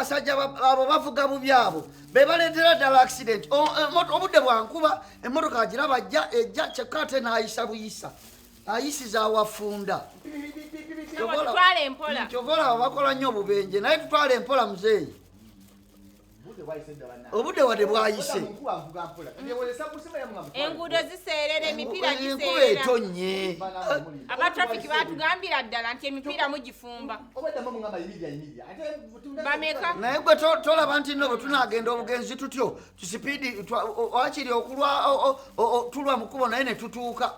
abasajja abo bavuga bubyabo bebaletera ddala accident obudde bwankuba emmotoka agira bajja ejja kyekate n'ayisa buyisa ayisiza awafunda kyovola abo bakola nnyo obubenje naye tutwala empola muzeeyi obudde wadde bwayise enguudo ziseerera emipiira enkuba etonye abatrafiki batugambira ddala nti emipiira mugifumba bameka naye gwe tolaba nti no bwe tunagenda obugenzi tutyo tusipiidi wakiri okulwa tulwa mukubo naye ne tutuuka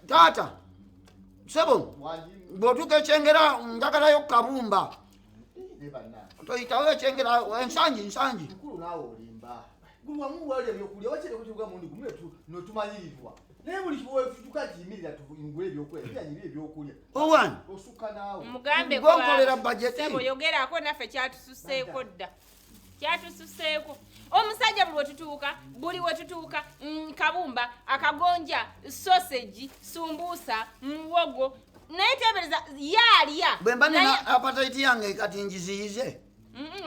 taata sebo bw'otuuka ekyengera njagalayo kabumba toyitawo ekyengera ensangi owani mugambe gonkolera bajeti yogerako naffe kyatususeeko dda kyatususeeko omusajja buli wetutuuka kabumba akagonja sausage sumbusa muwogo naye tebereza yalya bwemba nina apataiti yange kati ngiziyize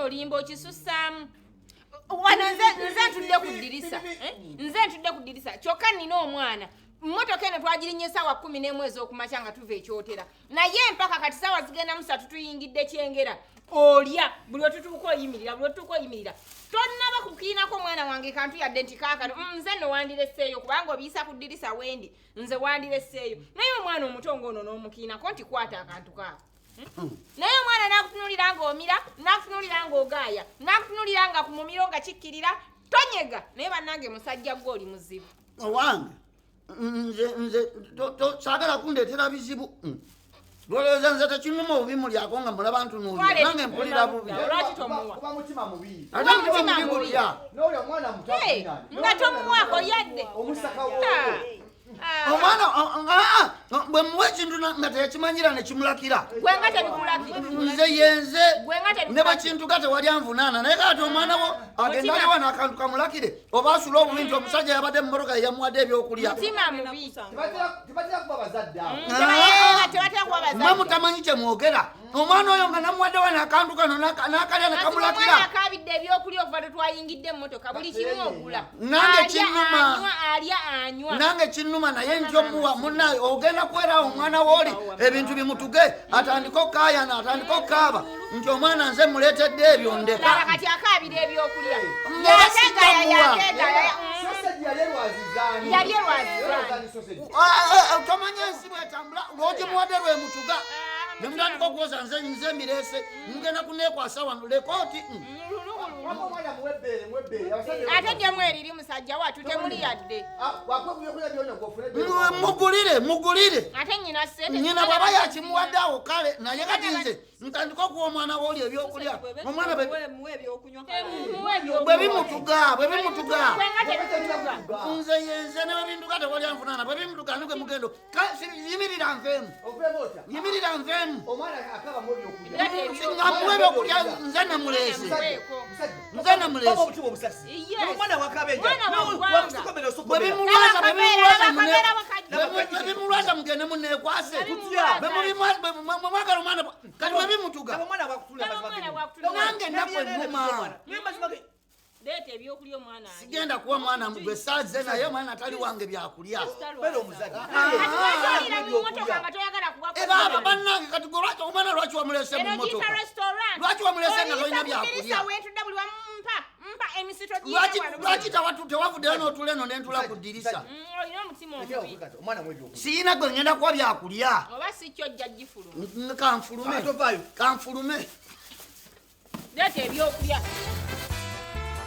olimba okisusaamu wano nze ntudde ku ddirisa kyokka nina omwana mmotoka eno twagirinnye essaawa 11 ez'okumakya nga tuva ekyotera naye mpaka kati ssaawa zigenda 3 tuyingidde kyengera olya buli wetutuuka oyimirira tonnaba kukiinako mwana wange kantu yadde nti kaakano nze nno wandireseeyo kubanga obiyisa ku ddirisa wendi nze wandireseeyo naye omwana omuto ng'ono n'omukiinako nti kwata akantu kaako naye omwana n'akutunulira ng'omira n'akutunulira ng'ogaaya n'akutunulira nga ku mumiro nga kikkirira tonyega naye bannange musajja gwe oli muzibu owange nze saagala kundeetera bizibu lwolowooza nze tekinuma obubi mulyako nga mulaba ntunuulira nange mpulira bubi kuba mutima mubi ate mutima mubi bulya n'olyo omwana muto nga tomuwaako yadde omusaka omwana bwe muwa ekintu nga tekimanyira ne kimulakira gwenga tebikulakira nze yenze ne bwekintu ga tewali anvunaana naye kati omwana wo agenda aliwa n'akantu kamulakire oba asula obubi nti omusajja yabadde mu motoka yamuwadde ebyokulya mutima mubi tebatera kuba bazadde abo tebatera kuba bazadde mwe mutamanyi kye mwogera omwana oyo nga namuwaddewa n'akantu kano n'akalya ne kamulakira akabidde ebyokulya okuva tetwayingidde emmotoka buli kimu ogula nange kinnuma alya anywa nange kinnuma naye nti omuwa munnaye ogenda kwerawo omwana wooli ebintu bimutuge atandika okkaayana atandika okkaaba nti omwana nze muleetedde ebyo ndeka kati akaabira ebyokulya yali elwazizaani tomanya ensi bwetambula lwogimuwadde lwemutuga nemutandika okuwoza nze mireese mugenda kuneekwasa wano lekooti ate gyemu eriri musajja watu temuli yadde mugulire ate nyina sente nyina bwaba yakimuwadde awo kale naye kati nze ntandika okuwa omwana wooli ebyokulya omwana bwe bimutuga nze yenze ne bwebintuga tewali anfunaana bwe bimutuga nigwe mugendo yimirira nveemu ngamuwa ebyokulya nze namuleese bwebimulwaza mugende muneekwase mwagala omwana kati bwebimutuga nange nakwe nnuma leeta ebyokulya omwana sigenda kuwa mwana mugwe saaze naye omwana atali wange byakulya eba bannange kati gwe omwana lwaki wamulese mu motoka lwaki wamulese nga tolina byakulya lwaki tewavuddeyo n'otula eno nentula ku ddirisa siyina gwe ngenda kuwa byakulya oba si kyojja gifuluma kanfulume leeta ebyokulya